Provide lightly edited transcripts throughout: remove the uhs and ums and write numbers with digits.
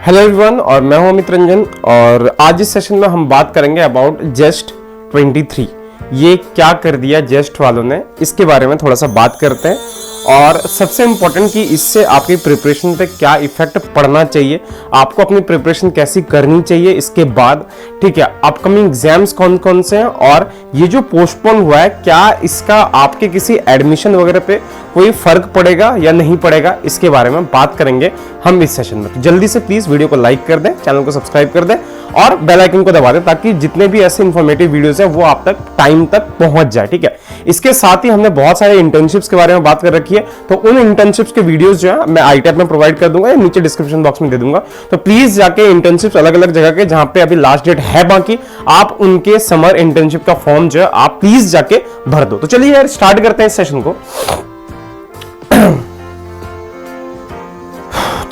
Hello everyone, और मैं हूं अमित रंजन। और आज इस सेशन में हम बात करेंगे अबाउट जेस्ट 23। ये क्या कर दिया जेस्ट वालों ने, इसके बारे में थोड़ा सा बात करते हैं। और सबसे इंपॉर्टेंट कि इससे आपकी प्रिपरेशन पे क्या इफेक्ट पड़ना चाहिए, आपको अपनी प्रिपरेशन कैसी करनी चाहिए इसके बाद, ठीक है। अपकमिंग एग्जाम्स कौन कौन से हैं, और ये जो पोस्टपोन हुआ है क्या इसका आपके किसी एडमिशन वगैरह पे कोई फर्क पड़ेगा या नहीं पड़ेगा, इसके बारे में बात करेंगे हम इस सेशन में। तो जल्दी से प्लीज वीडियो को लाइक कर दें, चैनल को सब्सक्राइब कर दें और बेल आइकन को दबा दें, ताकि जितने भी ऐसे इंफॉर्मेटिव वीडियोस है वो आप तक टाइम तक पहुंच जाए, ठीक है। इसके साथ ही हमने बहुत सारे इंटर्नशिप्स के बारे में बात कर रखी है, तो उन इंटर्नशिप्स के वीडियोस जो है मैं आई टैब में प्रोवाइड कर दूंगा या नीचे डिस्क्रिप्शन बॉक्स में दे दूंगा। तो प्लीज जाके इंटर्नशिप्स अलग अलग जगह के जहां पे अभी लास्ट डेट है बाकी, आप उनके समर इंटर्नशिप का फॉर्म जो है आप प्लीज जाके भर दो। तो चलिए यार स्टार्ट करते हैं इस सेशन को।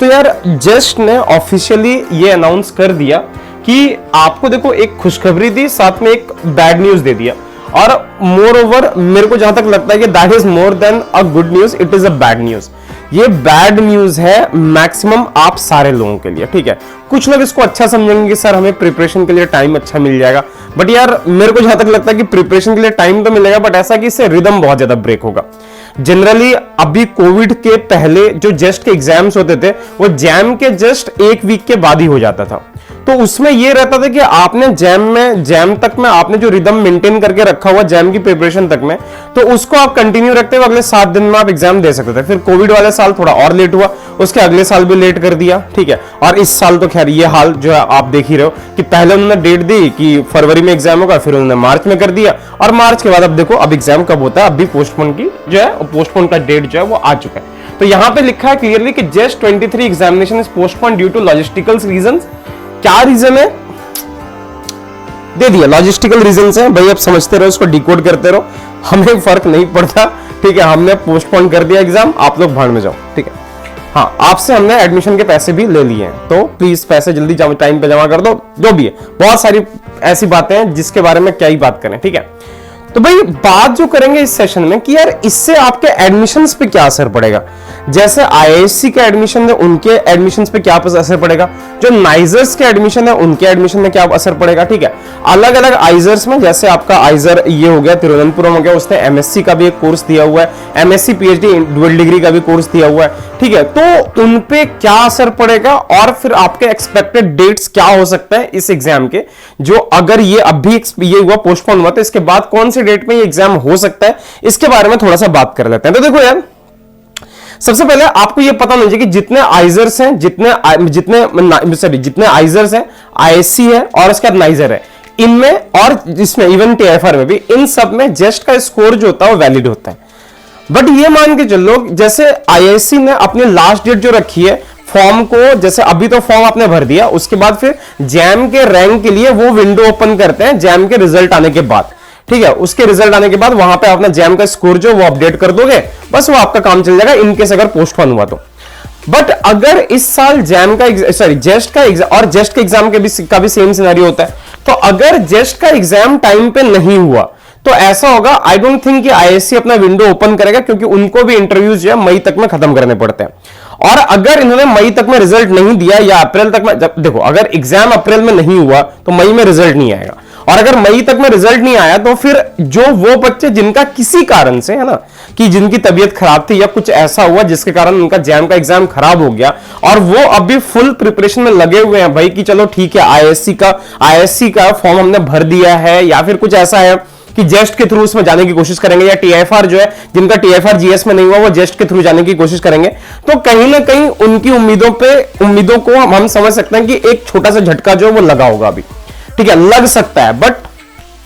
तो यार जेस्ट ने ऑफिशियली ये अनाउंस कर दिया कि आपको देखो एक खुशखबरी दी, साथ में एक बैड न्यूज दे दिया। और मोर ओवर मेरे को जहां तक लगता है कि that is more than a good news, it is a bad news. ये बैड न्यूज है मैक्सिमम आप सारे लोगों के लिए, ठीक है। कुछ लोग इसको अच्छा समझेंगे कि सर हमें प्रिपरेशन के लिए टाइम अच्छा मिल जाएगा, बट यार मेरे को जहां तक लगता है कि प्रिपरेशन के लिए टाइम तो मिलेगा, बट ऐसा कि इससे रिदम बहुत ज्यादा ब्रेक होगा। जनरली अभी कोविड के पहले जो जेस्ट के एग्जाम्स होते थे वो जैम के जस्ट एक वीक के बाद ही हो जाता था। तो उसमें यह रहता था कि आपने जैम तक में आपने जो रिदम मेंटेन करके रखा हुआ जैम की प्रिपरेशन तक में, तो उसको आप कंटिन्यू रखते हुए अगले 7 दिन में आप एग्जाम दे सकते थे। फिर कोविड वाले साल थोड़ा और लेट हुआ, उसके अगले साल भी लेट कर दिया, ठीक है। और इस साल तो खैर ये हाल जो है आप देख ही रहे हो कि पहले उन्होंने डेट दी कि फरवरी में एग्जाम होगा, फिर उन्होंने मार्च में कर दिया, और मार्च के बाद अब देखो अब एग्जाम कब होता है, अभी पोस्टपोन की जो है पोस्टपोन का डेट जो है वो आ चुका है। तो यहां पे लिखा है क्लियरली कि JEST 23 examination is postpone due to logistical reasons. क्या रीजन है दे दिया, लॉजिस्टिकल रीजन है भाई, अब समझते रहो, इसको डिकोड करते रहो, हमें फर्क नहीं पड़ता, ठीक है। हमने पोस्टपोन कर दिया एग्जाम, आप लोग भाड़ में जाओ, ठीक है। हाँ, आपसे हमने एडमिशन के पैसे भी ले लिए हैं, तो प्लीज पैसे जल्दी टाइम पे जमा कर दो, जो भी है। बहुत सारी ऐसी बातें हैं जिसके बारे में क्या ही बात करें, ठीक है। तो भाई बात जो करेंगे इस सेशन में कि यार इससे आपके एडमिशंस पे क्या असर पड़ेगा। जैसे आईआईएससी के एडमिशन है उनके एडमिशंस पे क्या असर पड़ेगा, जो नाइजर्स के एडमिशन है उनके एडमिशन में क्या असर पड़ेगा, ठीक है। अलग अलग आइजर्स में, जैसे आपका आइजर ये हो गया तिरुवनंतपुरम हो गया, उसने एमएससी का भी एक कोर्स दिया हुआ है, एमएससी पीएचडी डुअल डिग्री का भी कोर्स दिया हुआ है, ठीक है। तो उन पे क्या असर पड़ेगा, और फिर आपके एक्सपेक्टेड डेट्स क्या हो सकता है इस एग्जाम के, जो अगर ये अभी ये हुआ पोस्टपोन हुआ तो इसके बाद कौन से डेट में ये एग्जाम हो सकता है, इसके बारे में थोड़ा सा बात कर लेते हैं। तो देखो यार, सबसे पहले आपको यह पता होना चाहिए कि जितने आइजर्स हैं, जितने आइजर्स हैं, आईएससी है और उसके बाद नाइजर है, इनमें और इसमें इवन टीएफआर में भी, इन सब में जेस्ट का स्कोर जो होता है वो वैलिड होता है। बट ये मान के चलो, जैसे आईआईएससी ने अपनी लास्ट डेट जो रखी है फॉर्म को, जैसे अभी तो फॉर्म आपने भर दिया, उसके बाद फिर जैम के रैंक के लिए वो विंडो ओपन करते हैं जैम के रिजल्ट आने के बाद, ठीक है। उसके रिजल्ट आने के बाद वहां पे अपना जैम का स्कोर जो वो अपडेट कर दोगे, बस वो आपका काम चल जाएगा, इनकेस अगर पोस्टपोन हुआ तो। बट अगर इस साल जैम का जेस्ट का एग्जाम और जेस्ट के एग्जाम का भी सेम सिनेरियो होता है, तो अगर जेस्ट का एग्जाम टाइम पे नहीं हुआ तो ऐसा होगा, आई डोंट थिंक कि आईआईएससी अपना विंडो ओपन करेगा, क्योंकि उनको भी इंटरव्यूज जो है मई तक में खत्म करने पड़ते हैं। और अगर इन्होंने मई तक में रिजल्ट नहीं दिया या अप्रैल तक में, देखो अगर एग्जाम अप्रैल में नहीं हुआ तो मई में रिजल्ट नहीं आएगा, और अगर मई तक में रिजल्ट नहीं आया तो फिर जो वो बच्चे जिनका किसी कारण से, है ना, कि जिनकी तबीयत खराब थी या कुछ ऐसा हुआ जिसके कारण उनका जैम का एग्जाम खराब हो गया, और वो अभी फुल प्रिपरेशन में लगे हुए हैं भाई कि चलो ठीक है आईआईएससी का फॉर्म हमने भर दिया है, या फिर कुछ ऐसा है कि जेस्ट के थ्रू उसमें जाने की कोशिश करेंगे, या टीएफआर जो है जिनका टीएफआर जीएस में नहीं हुआ वो जेस्ट के थ्रू जाने की कोशिश करेंगे, तो कहीं ना कहीं उनकी उम्मीदों को हम समझ सकते हैं कि एक छोटा सा झटका जो वो लगा होगा अभी, ठीक है, लग सकता है। बट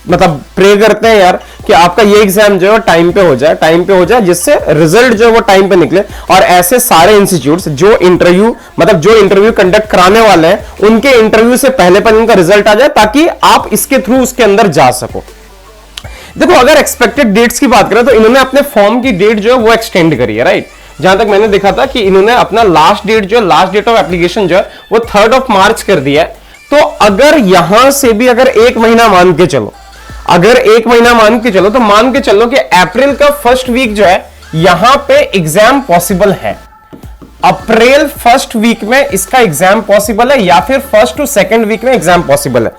मतलब प्रे करते हैं यार कि आपका ये एग्जाम जो है टाइम पे हो जाए, जिससे रिजल्ट जो है वो टाइम पे निकले, और ऐसे सारे इंस्टीट्यूट्स जो इंटरव्यू कंडक्ट कराने वाले हैं उनके इंटरव्यू से पहले पर इनका रिजल्ट आ जाए, ताकि आप इसके थ्रू उसके अंदर जा सको। देखो अगर एक्सपेक्टेड डेट्स की बात करें तो इन्होंने अपने फॉर्म की डेट जो है वो एक्सटेंड करी है, राइट। जहां तक मैंने देखा था कि इन्होंने अपना लास्ट डेट ऑफ एप्लीकेशन जो है वो 3 मार्च कर दिया है। तो अगर यहां से भी अगर एक महीना मान के चलो, तो मान के चलो कि अप्रैल का फर्स्ट वीक जो है यहां पे एग्जाम पॉसिबल है। अप्रैल फर्स्ट वीक में इसका एग्जाम पॉसिबल है या फिर फर्स्ट टू सेकंड वीक में एग्जाम पॉसिबल है।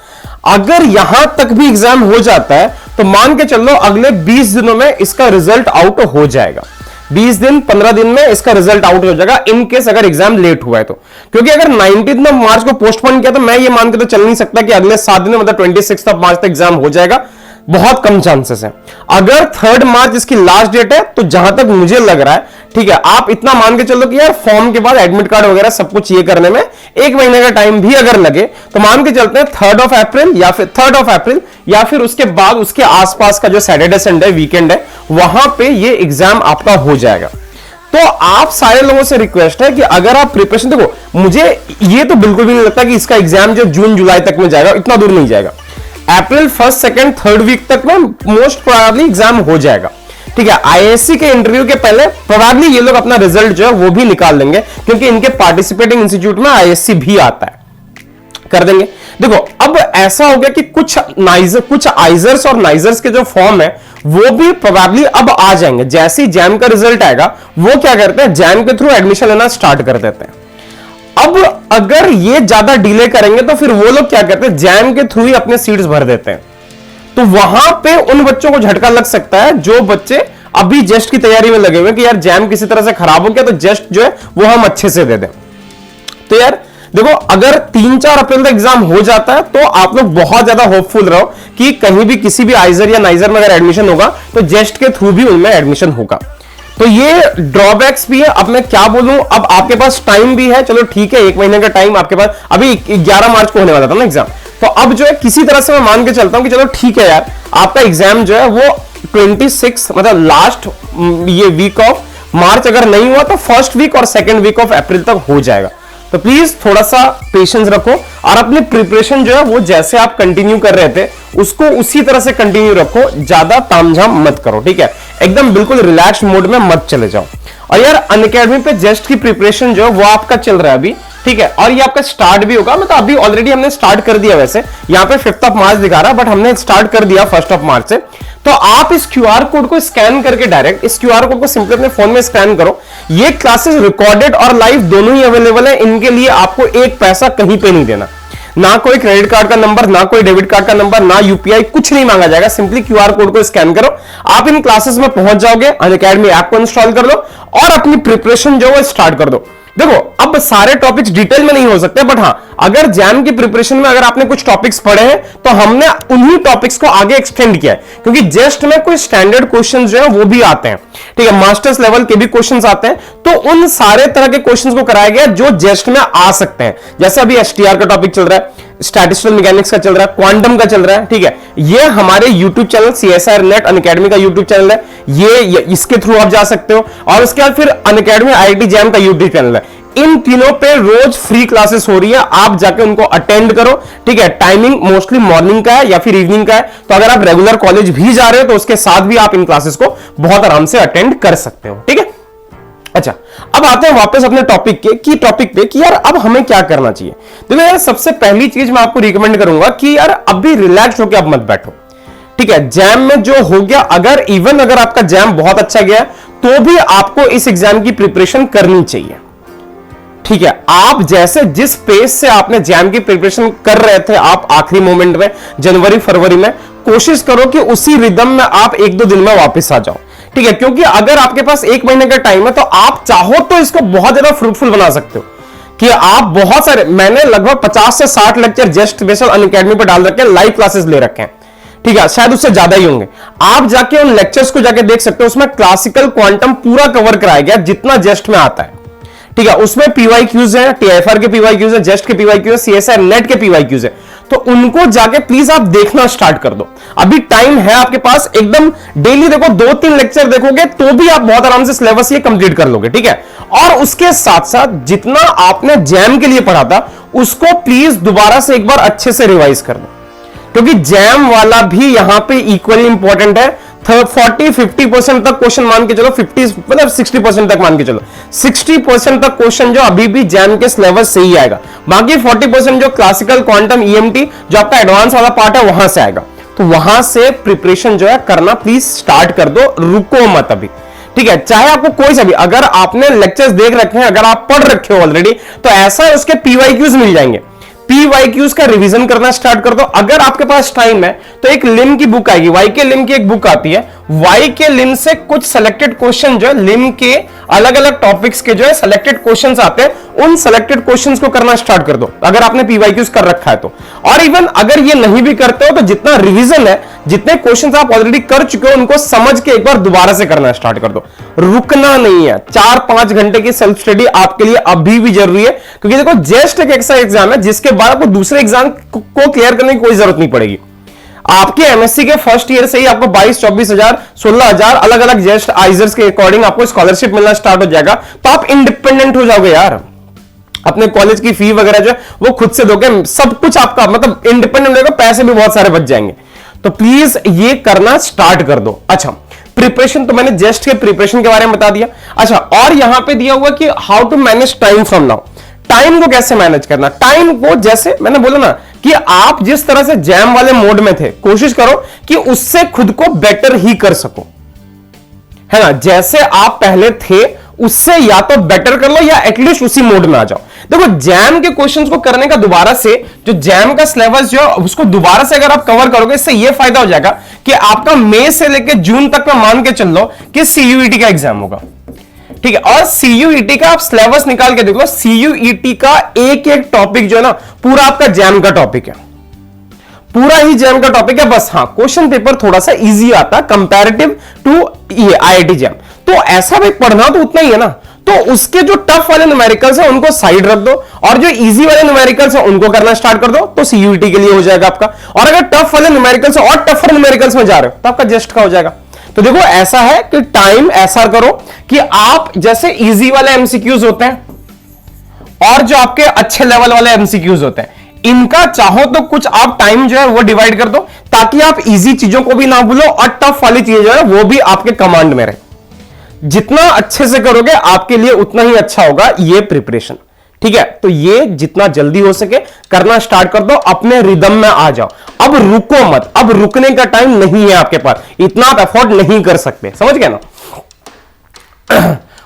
अगर यहां तक भी एग्जाम हो जाता है तो मान के चलो अगले 20 दिनों में इसका रिजल्ट आउट हो जाएगा। 20 दिन 15 दिन में इसका रिजल्ट आउट हो जाएगा इन केस अगर एग्जाम लेट हुआ है तो। क्योंकि अगर 19 मार्च को पोस्टपोन किया तो मैं ये मान के तो चल नहीं सकता कि अगले 7 दिन मतलब 26 मार्च तक एग्जाम हो जाएगा, बहुत कम चांसेस है। अगर 3 मार्च इसकी लास्ट डेट है तो जहां तक मुझे लग रहा है, ठीक है, आप इतना मान के चलो कि यार फॉर्म के बाद एडमिट कार्ड वगैरह सब कुछ ये करने में 1 महीने का टाइम भी अगर लगे तो मान के चलते हैं 3rd ऑफ अप्रैल या फिर उसके बाद उसके आसपास का जो सैटरडे संडे वीकेंड है वहां पे ये एग्जाम आपका हो जाएगा। तो आप सारे लोगों से रिक्वेस्ट है कि अगर आप प्रिपरेशन, देखो मुझे ये तो बिल्कुल भी नहीं लगता कि इसका एग्जाम जो जून जुलाई तक में जाएगा, इतना दूर नहीं जाएगा। अप्रैल 1st 2nd 3rd वीक तक में मोस्ट प्रोबेबली एग्जाम हो जाएगा, ठीक है। आईएससी के इंटरव्यू के पहले प्रोबेबली ये लोग अपना रिजल्ट जो है वो भी निकाल लेंगे, क्योंकि इनके पार्टिसिपेटिंग इंस्टीट्यूट में आईएससी भी आता है, कर देंगे। देखो अब ऐसा हो गया कि कुछ आइजर्स और नाइजर्स के जो फॉर्म है वो भी प्रोबेबली अब आ जाएंगे। जैसे ही जैम का रिजल्ट आएगा वो क्या करते हैं, जैम के थ्रू एडमिशन लेना स्टार्ट कर देते हैं। अब अगर ये ज्यादा डिले करेंगे तो फिर वो लोग क्या करते हैं, जैम के थ्रू ही अपने सीट्स भर देते हैं। तो वहां पे उन बच्चों को झटका लग सकता है जो बच्चे अभी जस्ट की तैयारी में लगे हुए कि यार जैम किसी तरह से खराब हो गया तो जस्ट जो है वो हम अच्छे से दे दें। तो यार देखो अगर 3-4 अप्रैल तक एग्जाम हो जाता है तो आप लोग बहुत ज्यादा होपफुल रहो कि कहीं भी किसी भी आइजर या नाइजर में अगर एडमिशन होगा तो जस्ट के थ्रू भी उनमें एडमिशन होगा। तो ये ड्रॉबैक्स भी है। अब मैं क्या बोलूं, अब आपके पास टाइम भी है, चलो ठीक है 1 महीने का टाइम आपके पास, अभी 11 मार्च को होने वाला था ना एग्जाम, तो अब जो है किसी तरह से मैं मान के चलता हूं कि चलो ठीक है यार आपका एग्जाम जो है वो 26 मतलब लास्ट ये वीक ऑफ मार्च अगर नहीं हुआ तो फर्स्ट वीक और सेकेंड वीक ऑफ अप्रैल तक हो जाएगा। तो प्लीज थोड़ा सा पेशेंस रखो और अपनी प्रिपरेशन जो है वो जैसे आप कंटिन्यू कर रहे थे उसको उसी तरह से कंटिन्यू रखो, ज्यादा तामझाम मत करो, ठीक है, एकदम बिल्कुल रिलैक्स मोड में मत चले जाओ। और यार अनअकैडमी पे जस्ट की प्रिपरेशन जो है वो आपका चल रहा है अभी, ठीक है, और ये आपका स्टार्ट भी होगा, मतलब अभी ऑलरेडी हमने स्टार्ट कर दिया, वैसे यहाँ पे 5th ऑफ मार्च दिखा रहा है बट हमने स्टार्ट कर दिया 1st ऑफ मार्च से। तो आप इस क्यूआर कोड को स्कैन करके डायरेक्ट इस क्यूआर कोड को सिंपली अपने फोन में स्कैन करो। ये क्लासेस रिकॉर्डेड और लाइव दोनों ही अवेलेबल है, इनके लिए आपको 1 पैसा कहीं पे नहीं देना, ना कोई क्रेडिट कार्ड का नंबर, ना कोई डेबिट कार्ड का नंबर, ना यूपीआई, कुछ नहीं मांगा जाएगा। सिंपली क्यूआर कोड को स्कैन करो, आप इन क्लासेस में पहुंच जाओगे, अनअकैडमी ऐप को इंस्टॉल कर लो और अपनी प्रिपरेशन जो है स्टार्ट कर दो। देखो अब सारे टॉपिक्स डिटेल में नहीं हो सकते बट हाँ अगर जैम की प्रिपरेशन में अगर आपने कुछ टॉपिक्स पढ़े हैं तो हमने उन्हीं टॉपिक्स को आगे एक्सटेंड किया है, क्योंकि जेस्ट में कोई स्टैंडर्ड क्वेश्चंस जो है वो भी आते हैं, ठीक है, मास्टर्स लेवल के भी क्वेश्चंस आते हैं, तो उन सारे तरह के क्वेश्चंस को कराया गया जो जेस्ट में आ सकते हैं। जैसे अभी एसटीआर का टॉपिक चल रहा है, स्टैटिस्टिकल मैकेनिक्स का चल रहा है, क्वांटम का चल रहा है, ठीक है, ये हमारे YouTube channel CSIR net Unacademy का यूट्यूब चैनल है, ये इसके थ्रू आप जा सकते हो। और उसके बाद फिर अनअकैडमी IIT जैम का यूट्यूब चैनल है, इन तीनों पे रोज फ्री क्लासेस हो रही है, आप जाके उनको अटेंड करो, ठीक है। टाइमिंग मोस्टली मॉर्निंग का है या फिर इवनिंग का है, तो अगर आप रेगुलर कॉलेज भी जा रहे हो तो उसके साथ भी आप इन क्लासेस को बहुत आराम से अटेंड कर सकते हो, ठीक है। अच्छा अब आते हैं वापस अपने टॉपिक पे कि यार अब हमें क्या करना चाहिए। देखो यार सबसे पहली चीज मैं आपको रिकमेंड करूंगा कि यार अभी रिलैक्स होकर आप मत बैठो, ठीक है। जैम में जो हो गया, अगर आपका जैम बहुत अच्छा गया तो भी आपको इस एग्जाम की प्रिपरेशन करनी चाहिए, ठीक है। आप जैसे जिस पेस से आपने जैम की प्रिपरेशन कर रहे थे आप आखिरी मोमेंट में जनवरी फरवरी में, कोशिश करो कि उसी रिदम में आप 1-2 दिन में वापस आ जाओ, ठीक है। क्योंकि अगर आपके पास 1 महीने का टाइम है तो आप चाहो तो इसको बहुत ज्यादा फ्रूटफुल बना सकते हो कि आप बहुत सारे, मैंने लगभग 50 से 60 लेक्चर जस्ट बेसिक अनअकैडमी पर डाल रखे हैं, लाइव क्लासेस ले रखे हैं, ठीक है, शायद उससे ज्यादा ही होंगे। आप जाके उन लेक्चर्स को जाके देख सकते हो, उसमें क्लासिकल क्वांटम पूरा कवर कराया गया जितना जस्ट में आता है, ठीक है। उसमें पीवाईक्यूज है, TIFR के पीवाईक्यूज है, जस्ट के पीवाईक्यूज है, CSIR नेट के पीवाईक्यूज है, तो उनको जाके प्लीज आप देखना स्टार्ट कर दो। अभी टाइम है आपके पास, एकदम डेली देखो 2-3 लेक्चर देखोगे तो भी आप बहुत आराम से सिलेबस ये कंप्लीट कर लोगे, ठीक है। और उसके साथ साथ जितना आपने जैम के लिए पढ़ा था उसको प्लीज दोबारा से एक बार अच्छे से रिवाइज कर दो, क्योंकि जैम वाला भी यहां पे इक्वली इंपॉर्टेंट है। 40-50% तक क्वेश्चन मान के चलो, 50 मतलब 60% तक मान के चलो, 60% तक क्वेश्चन जो अभी भी जैम के सिलेबस से ही आएगा, बाकी 40% जो क्लासिकल क्वांटम EMT जो आपका एडवांस वाला पार्ट है वहां से आएगा। तो वहां से प्रिपरेशन जो है करना प्लीज स्टार्ट कर दो, रुको मत अभी, ठीक है, चाहे आपको कोई सा भी, अगर आपने लेक्चर्स देख रखे हैं, अगर आप पढ़ रखे हो ऑलरेडी, तो ऐसा है उसके पीवाईक्यूज मिल जाएंगे। पीवाईक्यूज का रिवीजन करना स्टार्ट कर दो। अगर आपके पास टाइम है तो एक लिम की बुक आएगी, वाई के लिम की एक बुक आती है, वाई के लिम से कुछ सेलेक्टेड क्वेश्चन जो है लिम के अलग अलग टॉपिक्स के जो है सेलेक्टेड क्वेश्चंस आते हैं, उन सेलेक्टेड क्वेश्चंस को करना स्टार्ट कर दो अगर आपने पीवाईक्यूज कर रखा है तो। और इवन अगर ये नहीं भी करते हो तो जितना रिवीजन है, जितने क्वेश्चंस आप ऑलरेडी कर चुके हो, उनको समझ के एक बार दोबारा से करना स्टार्ट कर दो। रुकना नहीं है। 4-5 घंटे की सेल्फ स्टडी आपके लिए अभी भी जरूरी है, क्योंकि देखो जस्ट एक ऐसा एग्जाम है जिसके बाद आपको दूसरे एग्जाम को क्लियर करने की कोई जरूरत नहीं पड़ेगी। आपके एमएससी के फर्स्ट ईयर से ही आपको 22-24 हजार 16 हजार अलग अलग जेस्ट आइजर्स के अकॉर्डिंग आपको स्कॉलरशिप मिलना स्टार्ट हो जाएगा, तो आप इंडिपेंडेंट हो जाओगे यार। अपने कॉलेज की फी वगैरह जो है वो खुद से दोगे, सब कुछ आपका मतलब इंडिपेंडेंट रहेगा, पैसे भी बहुत सारे बच जाएंगे। तो प्लीज ये करना स्टार्ट कर दो। अच्छा, प्रिपरेशन तो मैंने जस्ट के प्रिपरेशन के बारे में बता दिया। अच्छा, और यहां पे दिया हुआ कि how to manage time from now. Time को कैसे मैनेज करना, टाइम को जैसे मैंने बोला ना कि आप जिस तरह से जैम वाले मोड में थे, कोशिश करो कि उससे खुद को बेटर ही कर सको, है ना। जैसे आप पहले थे उससे या तो बेटर कर लो या एटलीस्ट उसी मोड में आ जाओ। देखो जैम के क्वेश्चंस को करने का दोबारा से, जो जैम का सिलेबस जो उसको दोबारा से अगर आप कवर करोगे, इससे ये फायदा हो जाएगा कि आपका मई से लेकर जून तक में मान के चल लो कि सीयूईटी का एग्जाम होगा, ठीक है। और सीयूईटी का आप सिलेबस निकाल के देख लो, सीयूईटी का एक एक टॉपिक जो है ना पूरा आपका जैम का टॉपिक है, पूरा ही जैम का टॉपिक है। बस हाँ, क्वेश्चन पेपर थोड़ा सा इजी आता कंपैरेटिव टू आईआईटी जैम। तो ऐसा भी पढ़ना तो उतना ही है ना, तो उसके जो टफ वाले न्यूमेरिकल्स है उनको साइड रख दो और जो इजी वाले न्यूमेरिकल्स है उनको करना स्टार्ट कर दो, तो सीयूईटी के लिए हो जाएगा आपका। और अगर टफ वाले न्यूमेरिकल्स और टफर न्यूमेरिकल्स में जा रहे हो तो आपका जस्ट का हो जाएगा। तो देखो ऐसा है कि टाइम ऐसा करो कि आप जैसे इजी वाले एमसीक्यूज होते हैं और जो आपके अच्छे लेवल वाले एमसीक्यूज होते हैं, इनका चाहो तो कुछ आप टाइम जो है वो डिवाइड कर दो, ताकि आप इजी चीजों को भी ना भूलो और टफ वाली चीजें जो है वो भी आपके कमांड में रहे। जितना अच्छे से करोगे आपके लिए उतना ही अच्छा होगा ये प्रिपरेशन, ठीक है। तो ये जितना जल्दी हो सके करना स्टार्ट कर दो, अपने रिदम में आ जाओ। अब रुको मत, अब रुकने का टाइम नहीं है आपके पास, इतना आप अफोर्ड नहीं कर सकते, समझ गए ना।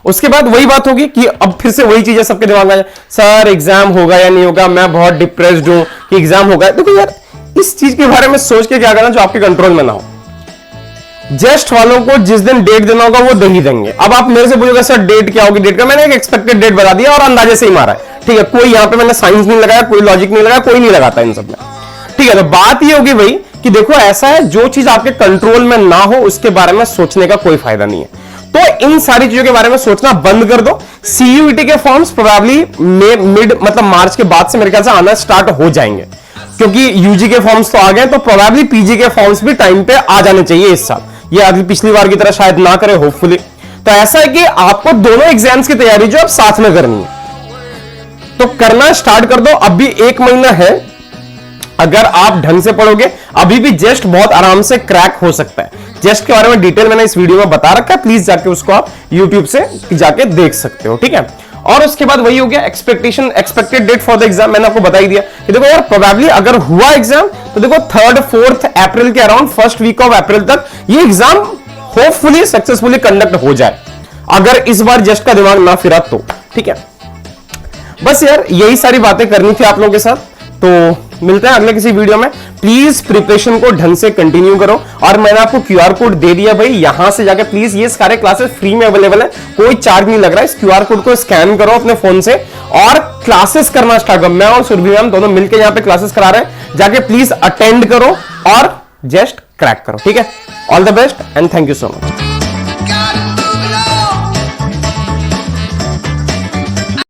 उसके बाद वही बात होगी कि अब फिर से वही चीजें सबके दिमाग में आ जाए, सर एग्जाम होगा या नहीं होगा, मैं बहुत डिप्रेस्ड हूं कि एग्जाम होगा। देखो यार, इस चीज के बारे में सोच के क्या करना जो आपके कंट्रोल में ना हो। जस्ट वालों को जिस दिन डेट देना होगा वो दे ही देंगे। अब आप मेरे से पूछोगे सर डेट क्या होगी, डेट का मैंने एक एक्सपेक्टेड डेट बता दिया और अंदाजे से ही मारा है, ठीक है। कोई यहां पे मैंने साइंस नहीं लगाया, कोई लॉजिक नहीं लगाया, कोई नहीं लगाता इन सब में, ठीक है। तो बात ये होगी भाई कि देखो ऐसा है, जो चीज आपके कंट्रोल में ना हो उसके बारे में सोचने का कोई फायदा नहीं है। तो इन सारी चीजों के बारे में सोचना बंद कर दो। सीयूईटी के फॉर्म्स प्रोबेबली मिड मतलब मार्च के बाद से मेरे ख्याल से आना स्टार्ट हो जाएंगे, क्योंकि यूजी के फॉर्म्स तो आ गए, तो प्रोबेबली पीजी के फॉर्म्स भी टाइम पे आ जाने चाहिए इस साल। ये अगली पिछली बार की तरह शायद ना करे, होपफुली। तो ऐसा है कि आपको दोनों एग्जाम्स की तैयारी जो अब साथ में करनी है, तो करना स्टार्ट कर दो। अभी 1 महीना है, अगर आप ढंग से पढ़ोगे अभी भी जेस्ट बहुत आराम से क्रैक हो सकता है। जेस्ट के बारे में डिटेल मैंने इस वीडियो में बता रखा है, प्लीज जाके उसको आप यूट्यूब से जाके देख सकते हो, ठीक है। और उसके बाद वही हो गया expected date for the exam, मैंने आपको बता ही दिया कि देखो यार प्रोबेबली अगर हुआ एग्जाम तो देखो 3rd-4th अप्रैल के around, first week of April तक ये एग्जाम होपफुली सक्सेसफुली कंडक्ट हो जाए, अगर इस बार जस्ट का दिमाग ना फिरा तो, ठीक है। बस यार यही सारी बातें करनी थी आप लोगों के साथ, तो मिलते हैं अगले किसी वीडियो में। प्लीज प्रिपरेशन को ढंग से कंटिन्यू करो, और मैंने आपको क्यूआर कोड दे दिया भाई, यहां से जाके प्लीज, ये सारे क्लासेस फ्री में अवेलेबल है, कोई चार्ज नहीं लग रहा है। इस क्यूआर कोड को स्कैन करो अपने फोन से और क्लासेस करना स्टार्ट करो। मैं और सुरभि मैम दोनों मिलकर यहां पे क्लासेस करा रहे हैं, जाके प्लीज अटेंड करो और जस्ट क्रैक करो, ठीक है। All the best and thank you so much.